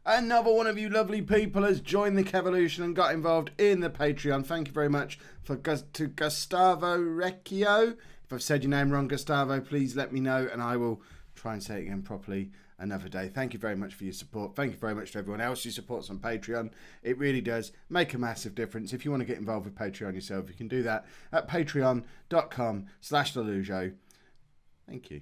Another one of you lovely people has joined the Kevolution and got involved in the Patreon. Thank you very much to Gustavo Recchio. If I've said your name wrong, Gustavo, please let me know and I will try and say it again properly another day. Thank you very much for your support. Thank you very much to everyone else who supports on Patreon. It really does make a massive difference. If you want to get involved with Patreon yourself, you can do that at patreon.com/Lollujo. Thank you.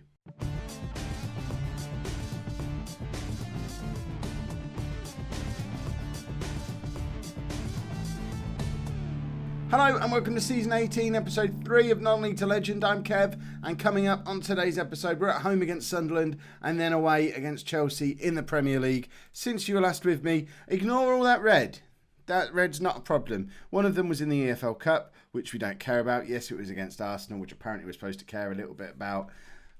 Hello and welcome to Season 18, Episode 3 of Non-League to Legend. I'm Kev, and coming up on today's episode, we're at home against Sunderland and then away against Chelsea in the Premier League. Since you were last with me, ignore all that red. That red's not a problem. One of them was in the EFL Cup, which we don't care about. Yes, it was against Arsenal, which apparently we're supposed to care a little bit about.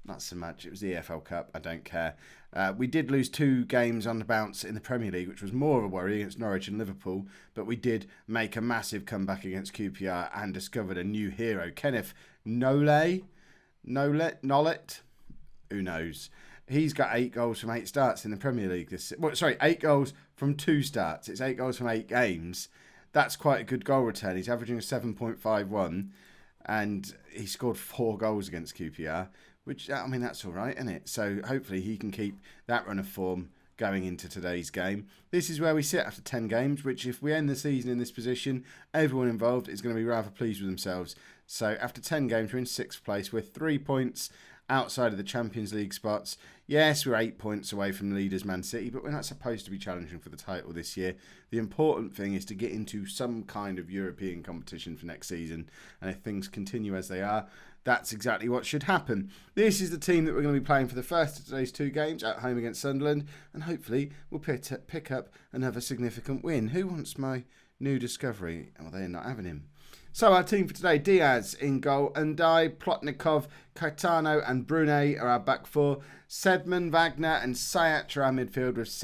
Not so much. It was the EFL Cup. I don't care. We did lose 2 games on the bounce in the Premier League, which was more of a worry against Norwich and Liverpool. But we did make a massive comeback against QPR and discovered a new hero, Kenneth Nolet. Who knows? He's got 8 goals from 8 starts in the Premier League. 8 goals from 2 starts. It's 8 goals from 8 games. That's quite a good goal return. He's averaging a 7.51 and he scored 4 goals against QPR. Which, I mean, that's all right, isn't it? So hopefully he can keep that run of form going into today's game. This is where we sit after 10 games, which if we end the season in this position, everyone involved is going to be rather pleased with themselves. So after 10 games, we're in 6th place. We're 3 points outside of the Champions League spots. Yes, we're 8 points away from leaders Man City, but we're not supposed to be challenging for the title this year. The important thing is to get into some kind of European competition for next season. And if things continue as they are, that's exactly what should happen. This is the team that we're going to be playing for the first of today's 2 games at home against Sunderland, and hopefully we'll pick up another significant win. Who wants my new discovery? Oh, they're not having him. So our team for today: Diaz in goal, Ndai, Plotnikov, Caetano and Brune are our back 4. Sedman, Wagner and Sayat are our midfield, with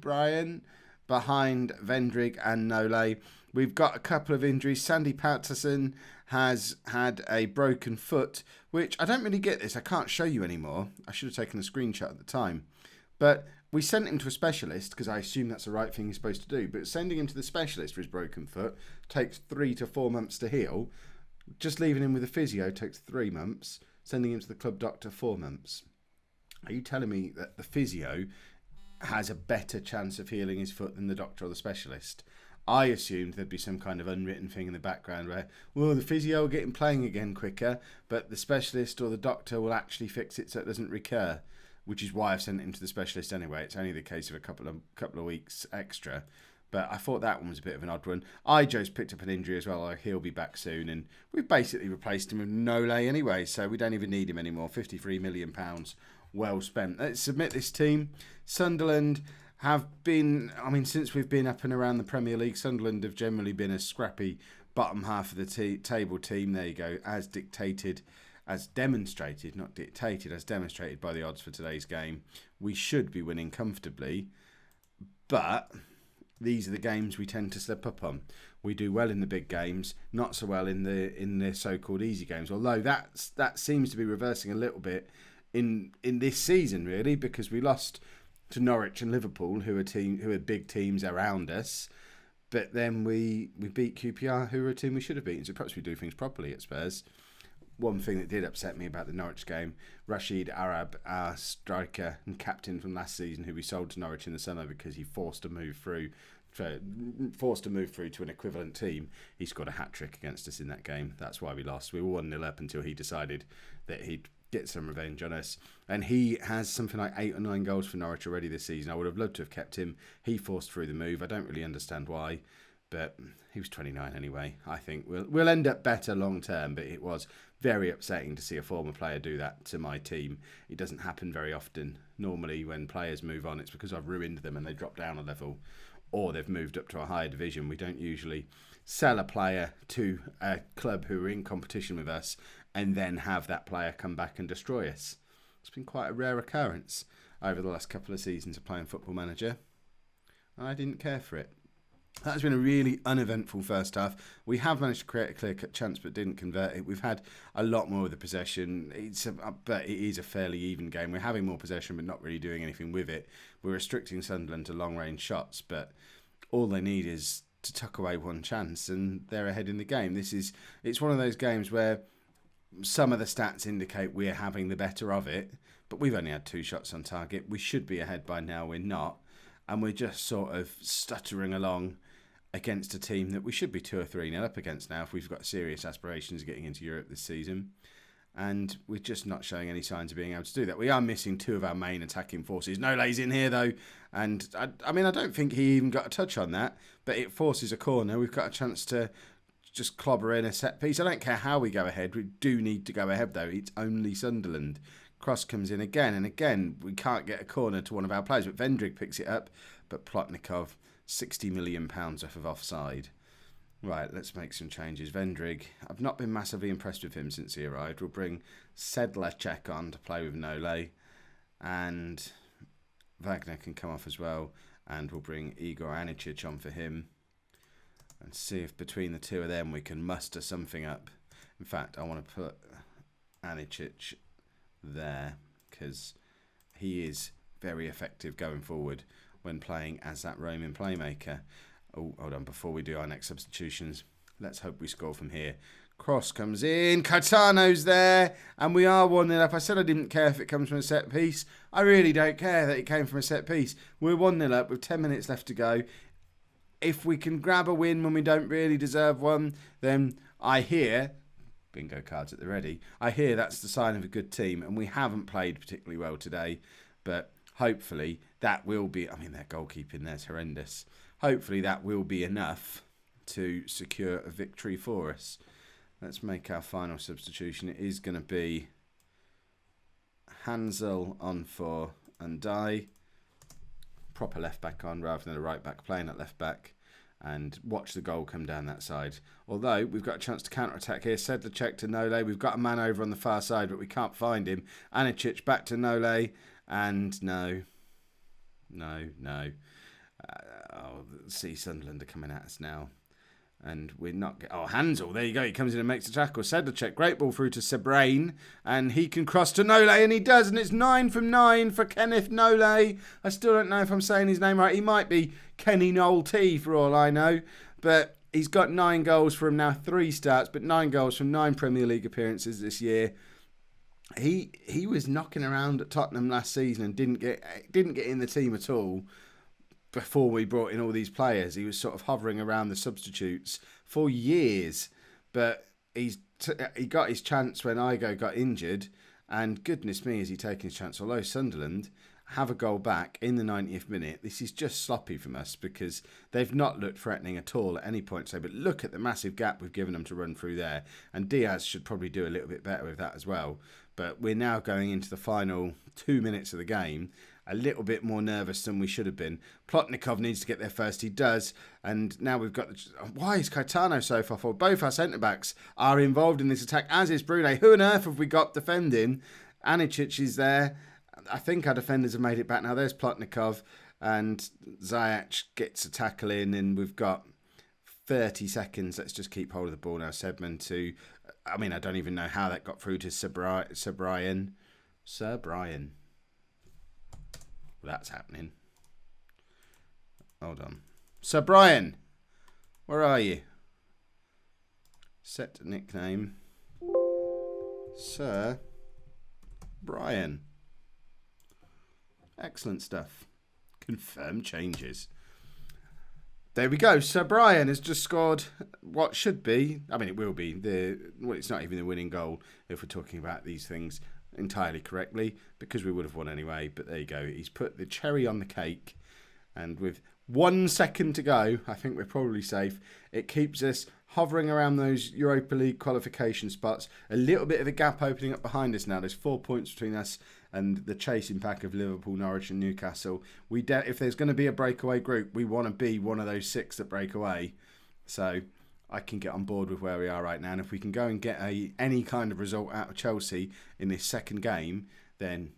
Brian behind Vendrig and Nole. We've got a couple of injuries. Sandy Patterson has had a broken foot, which I don't really get this. I can't show you anymore. I should have taken a screenshot at the time. But we sent him to a specialist because I assume that's the right thing he's supposed to do. But sending him to the specialist for his broken foot takes 3 to 4 months to heal. Just leaving him with a physio takes 3 months. Sending him to the club doctor 4 months. Are you telling me that the physio has a better chance of healing his foot than the doctor or the specialist? I assumed there'd be some kind of unwritten thing in the background where, well, the physio will get him playing again quicker, but the specialist or the doctor will actually fix it so it doesn't recur, which is why I've sent him to the specialist anyway. It's only the case of a couple of weeks extra. But I thought that one was a bit of an odd one. Ijo's picked up an injury as well. He'll be back soon. And we've basically replaced him with Nole anyway, so we don't even need him anymore. £53 million well spent. Let's submit this team. Sunderland have been, since we've been up and around the Premier League, Sunderland have generally been a scrappy bottom half of the table team. There you go, as demonstrated by the odds for today's game. We should be winning comfortably, but these are the games we tend to slip up on. We do well in the big games, not so well in the so-called easy games. Although that seems to be reversing a little bit in this season, really, because we lost to Norwich and Liverpool, who are big teams around us, but then we beat QPR, who are a team we should have beaten. So perhaps we do things properly at Spurs. One thing that did upset me about the Norwich game: Rashid Arab, our striker and captain from last season, who we sold to Norwich in the summer because he forced a move through to an equivalent team. He scored a hat-trick against us in that game. That's why we lost. We were 1-0 up until he decided that he'd get some revenge on us. And he has something like 8 or 9 goals for Norwich already this season. I would have loved to have kept him. He forced through the move. I don't really understand why, but he was 29 anyway. I think we'll end up better long term, but it was very upsetting to see a former player do that to my team. It doesn't happen very often. Normally when players move on, it's because I've ruined them and they drop down a level, or they've moved up to a higher division. We don't usually sell a player to a club who are in competition with us and then have that player come back and destroy us. It's been quite a rare occurrence over the last couple of seasons of playing Football Manager. I didn't care for it. That's been a really uneventful first half. We have managed to create a clear-cut chance but didn't convert it. We've had a lot more of the possession, but it is a fairly even game. We're having more possession but not really doing anything with it. We're restricting Sunderland to long-range shots, but all they need is to tuck away one chance and they're ahead in the game. It's one of those games where some of the stats indicate we're having the better of it, but we've only had 2 shots on target. We should be ahead by now. We're not. And we're just sort of stuttering along against a team that we should be 2 or 3-0 up against now if we've got serious aspirations of getting into Europe this season. And we're just not showing any signs of being able to do that. We are missing 2 of our main attacking forces. Nole's in here, though. And, I mean, I don't think he even got a touch on that, but it forces a corner. We've got a chance to just clobber in a set piece. I don't care how we go ahead. We do need to go ahead, though. It's only Sunderland. Cross comes in again, and again, we can't get a corner to one of our players, but Vendrick picks it up, but Plotnikov, £60 million off of offside. Right, let's make some changes. Vendrick, I've not been massively impressed with him since he arrived. We'll bring Sedlacek on to play with Nole, and Wagner can come off as well, and we'll bring Igor Anicic on for him, and see if between the 2 of them we can muster something up. In fact, I want to put Anicic there because he is very effective going forward when playing as that roaming playmaker. Oh, hold on, before we do our next substitutions, let's hope we score from here. Cross comes in, Caetano's there, and we are 1-0 up. I said I didn't care if it comes from a set piece. I really don't care that it came from a set piece. We're 1-0 up with 10 minutes left to go. If we can grab a win when we don't really deserve one, then I hear, bingo cards at the ready, I hear that's the sign of a good team, and we haven't played particularly well today, but hopefully that will be, I mean, their goalkeeping there's horrendous. Hopefully that will be enough to secure a victory for us. Let's make our final substitution. It is going to be Hansel on for Undai. Proper left back on rather than a right back playing at left back. And watch the goal come down that side. Although we've got a chance to counter-attack here. Sedlacek to Nole. We've got a man over on the far side, but we can't find him. Anicic back to Nole. And no. See, Sunderland are coming at us now. And we're not... Oh, Hansel, there you go. He comes in and makes a tackle. Sedlacek, great ball through to Sebrain. And he can cross to Nole, and he does. And it's 9 from 9 for Kenneth Nole. I still don't know if I'm saying his name right. He might be Kenny Nolte for all I know. But he's got 9 goals from now 3 starts, but 9 goals from 9 Premier League appearances this year. He was knocking around at Tottenham last season and didn't get in the team at all. Before we brought in all these players, he was sort of hovering around the substitutes for years. But he got his chance when Igo got injured, and goodness me, has he taken his chance? Although Sunderland have a goal back in the 90th minute, this is just sloppy from us because they've not looked threatening at all at any point. So, but look at the massive gap we've given them to run through there, and Diaz should probably do a little bit better with that as well. But we're now going into the final 2 minutes of the game, a little bit more nervous than we should have been. Plotnikov needs to get there first. He does. And now we've got... Why is Caetano so far forward? Both our centre-backs are involved in this attack, as is Brune. Who on earth have we got defending? Anicic is there. I think our defenders have made it back now. There's Plotnikov. And Ziyech gets a tackle in. And we've got 30 seconds. Let's just keep hold of the ball now. Sedman to... I mean, I don't even know how that got through to Sir Brian. That's happening. Hold on. Sir Brian, where are you? Set nickname. Sir Brian. Excellent stuff. Confirm changes. There we go. Sir Brian has just scored what should be, I mean, it will be, it's not even the winning goal if we're talking about these things entirely correctly, because we would have won anyway, but there you go. He's put the cherry on the cake, and with 1 second to go, I think we're probably safe. It keeps us hovering around those Europa League qualification spots. A little bit of a gap opening up behind us now. There's 4 points between us and the chasing pack of Liverpool, Norwich and Newcastle. If there's going to be a breakaway group, we want to be one of those 6 that break away. So I can get on board with where we are right now. And if we can go and get any kind of result out of Chelsea in this second game, then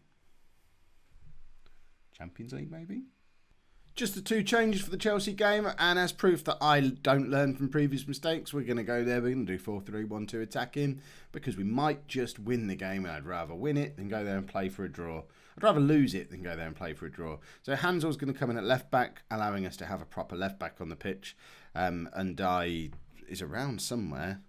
Champions League maybe? Just the 2 changes for the Chelsea game, and as proof that I don't learn from previous mistakes, we're going to go there. We're going to do 4-3-1-2 attacking, because we might just win the game, and I'd rather win it than go there and play for a draw. I'd rather lose it than go there and play for a draw. So Hansel's going to come in at left back, allowing us to have a proper left back on the pitch. And is around somewhere.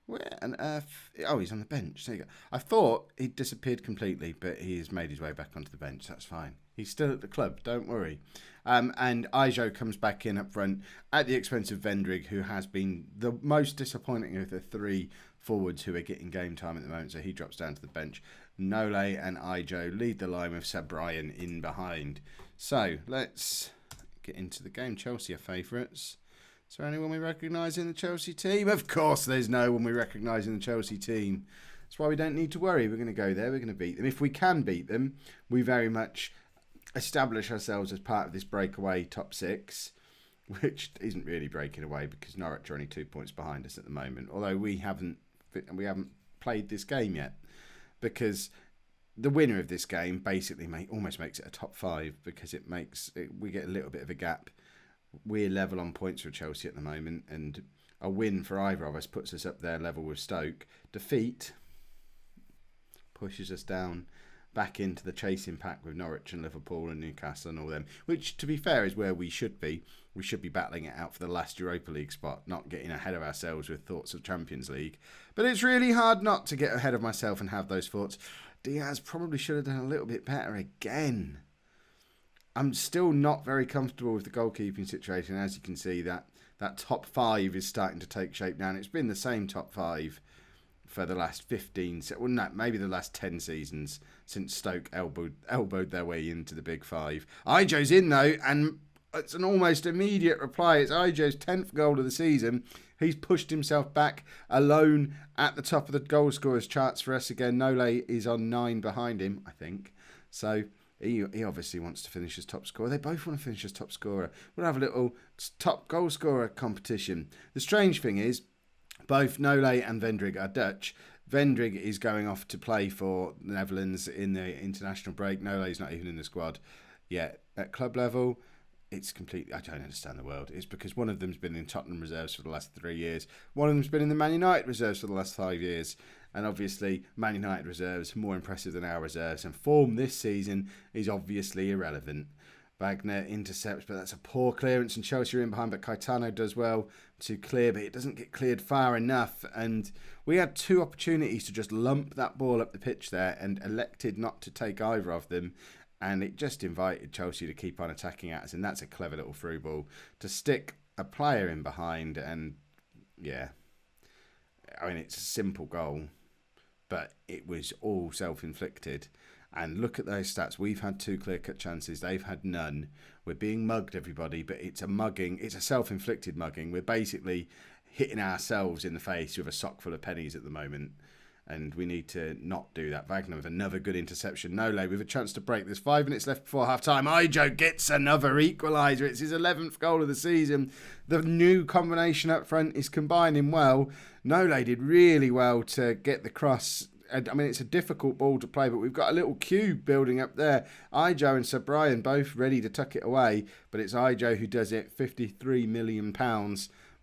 Where on earth? Oh, he's on the bench. There you go. I thought he'd disappeared completely, but he's made his way back onto the bench. That's fine. He's still at the club. Don't worry. And Ijo comes back in up front at the expense of Vendrig, who has been the most disappointing of the 3 forwards who are getting game time at the moment. So he drops down to the bench. Nole and Ijo lead the line with Sir Brian in behind. So let's get into the game. Chelsea are favourites. Is there anyone we recognise in the Chelsea team? Of course there's no one we recognise in the Chelsea team. That's why we don't need to worry. We're going to go there. We're going to beat them. If we can beat them, we very much establish ourselves as part of this breakaway top 6, which isn't really breaking away because Norwich are only 2 points behind us at the moment. Although we haven't played this game yet, because the winner of this game basically almost makes it a top 5, because we get a little bit of a gap. We're level on points for Chelsea at the moment, and a win for either of us puts us up there level with Stoke. Defeat pushes us down back into the chasing pack with Norwich and Liverpool and Newcastle and all them, which, to be fair, is where we should be. We should be battling it out for the last Europa League spot, not getting ahead of ourselves with thoughts of Champions League. But it's really hard not to get ahead of myself and have those thoughts. Diaz probably should have done a little bit better again. I'm still not very comfortable with the goalkeeping situation. As you can see, that top 5 is starting to take shape now. And it's been the same top 5 for the last 15, well, no, maybe the last 10 seasons since Stoke elbowed their way into the Big 5. Ijo's in, though, and it's an almost immediate reply. It's Ijo's 10th goal of the season. He's pushed himself back alone at the top of the goal scorers charts for us again. Nole is on 9 behind him, I think. So he obviously wants to finish as top scorer. They both want to finish as top scorer. We'll have a little top goal scorer competition. The strange thing is, both Nole and Vendrig are Dutch. Vendrig is going off to play for the Netherlands in the international break. Nole's not even in the squad yet. At club level, it's completely... I don't understand the world. It's because one of them's been in Tottenham reserves for the last 3 years. One of them's been in the Man United reserves for the last 5 years. And obviously, Man United reserves more impressive than our reserves. And form this season is obviously irrelevant. Wagner intercepts, but that's a poor clearance, and Chelsea are in behind, but Caetano does well to clear, but it doesn't get cleared far enough. And we had 2 opportunities to just lump that ball up the pitch there and elected not to take either of them. And it just invited Chelsea to keep on attacking at us, and that's a clever little through ball to stick a player in behind. And yeah, I mean, it's a simple goal, but it was all self-inflicted. And look at those stats. We've had 2 clear-cut chances. They've had none. We're being mugged, everybody, but it's a mugging. It's a self-inflicted mugging. We're basically hitting ourselves in the face with a sock full of pennies at the moment. And we need to not do that. Wagner with another good interception. Nole with a chance to break. There's 5 minutes left before half-time. Ijo gets another equaliser. It's his 11th goal of the season. The new combination up front is combining well. Nole did really well to get the cross. I mean, it's a difficult ball to play, but we've got a little cube building up there. Ijo and Sir Brian both ready to tuck it away, but it's Ijo who does it. £53 million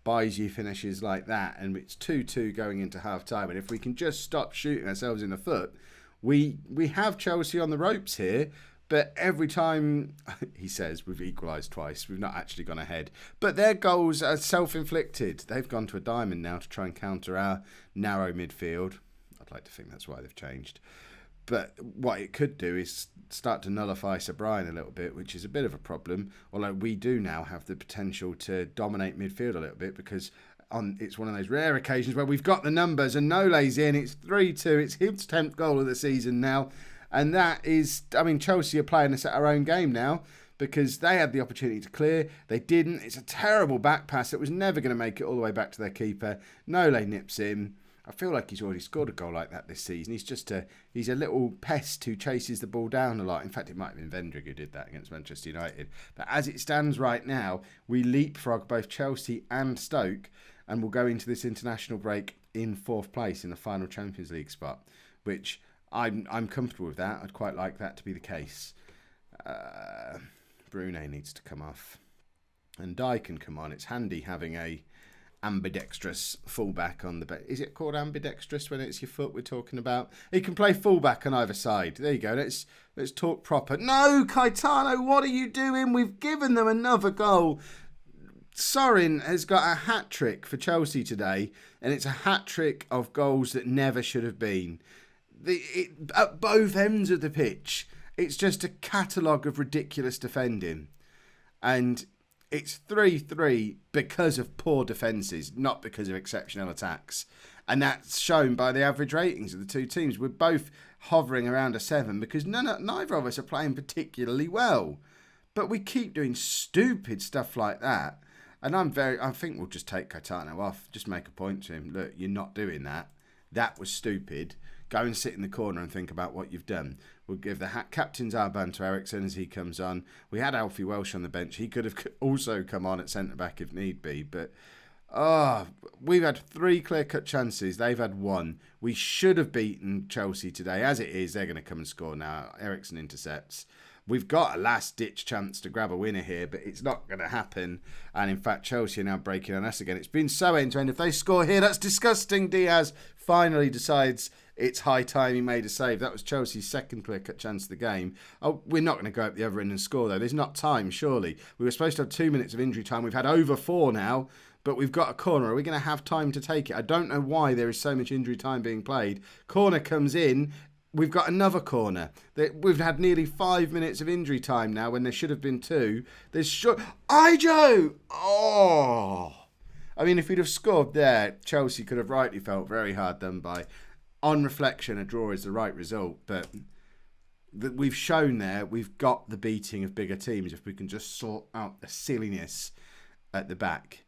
buys you finishes like that, and it's 2-2 going into half-time. And if we can just stop shooting ourselves in the foot, we have Chelsea on the ropes here. But every time, he says, we've equalised twice. We've not actually gone ahead. But their goals are self-inflicted. They've gone to a diamond now to try and counter our narrow midfield. I'd like to think that's why they've changed. But what it could do is start to nullify Sir Brian a little bit, which is a bit of a problem. Although we do now have the potential to dominate midfield a little bit, because it's one of those rare occasions where we've got the numbers and Nole's in. It's 3-2. It's his 10th goal of the season now. And that is, I mean, Chelsea are playing us at our own game now, because they had the opportunity to clear. They didn't. It's a terrible back pass that was never going to make it all the way back to their keeper. Nole nips in. I feel like he's already scored a goal like that this season. He's a little pest who chases the ball down a lot. In fact, it might have been Vendrig who did that against Manchester United. But as it stands right now, we leapfrog both Chelsea and Stoke, and we'll go into this international break in 4th place in the final Champions League spot, which I'm comfortable with that. I'd quite like that to be the case. Brune needs to come off. And Dye can come on. It's handy having a ambidextrous fullback on the bench. Is it called ambidextrous when it's your foot we're talking about? He can play fullback on either side. There you go. Let's talk proper. No, Caetano, what are you doing? We've given them another goal. Sorin has got a hat-trick for Chelsea today, and it's a hat-trick of goals that never should have been. At both ends of the pitch, it's just a catalogue of ridiculous defending. And it's 3-3 because of poor defences, not because of exceptional attacks. And that's shown by the average ratings of the two teams. We're both hovering around a 7 because neither of us are playing particularly well. But we keep doing stupid stuff like that. And I think we'll just take Caetano off. Just make a point to him. Look, you're not doing that. That was stupid. Go and sit in the corner and think about what you've done. We'll give the captain's armband to Ericsson as he comes on. We had Alfie Welsh on the bench. He could have also come on at centre-back if need be. But, we've had 3 clear-cut chances. They've had 1. We should have beaten Chelsea today. As it is, they're going to come and score now. Ericsson intercepts. We've got a last-ditch chance to grab a winner here, but it's not going to happen. And, in fact, Chelsea are now breaking on us again. It's been so end-to-end. If they score here, that's disgusting. Diaz finally decides it's high time he made a save. That was Chelsea's second clear-cut chance of the game. Oh, we're not going to go up the other end and score, though. There's not time, surely. We were supposed to have 2 minutes of injury time. We've had over 4 now, but we've got a corner. Are we going to have time to take it? I don't know why there is so much injury time being played. Corner comes in. We've got another corner. We've had nearly 5 minutes of injury time now when there should have been 2. Ijo! Oh! I mean, if we'd have scored there, Chelsea could have rightly felt very hard done by. On reflection, a draw is the right result, but we've shown there we've got the beating of bigger teams if we can just sort out the silliness at the back.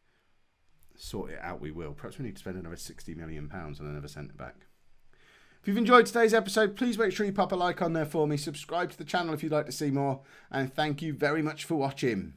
Sort it out we will. Perhaps we need to spend another £60 million on another centre-back. If you've enjoyed today's episode, please make sure you pop a like on there for me. Subscribe to the channel if you'd like to see more. And thank you very much for watching.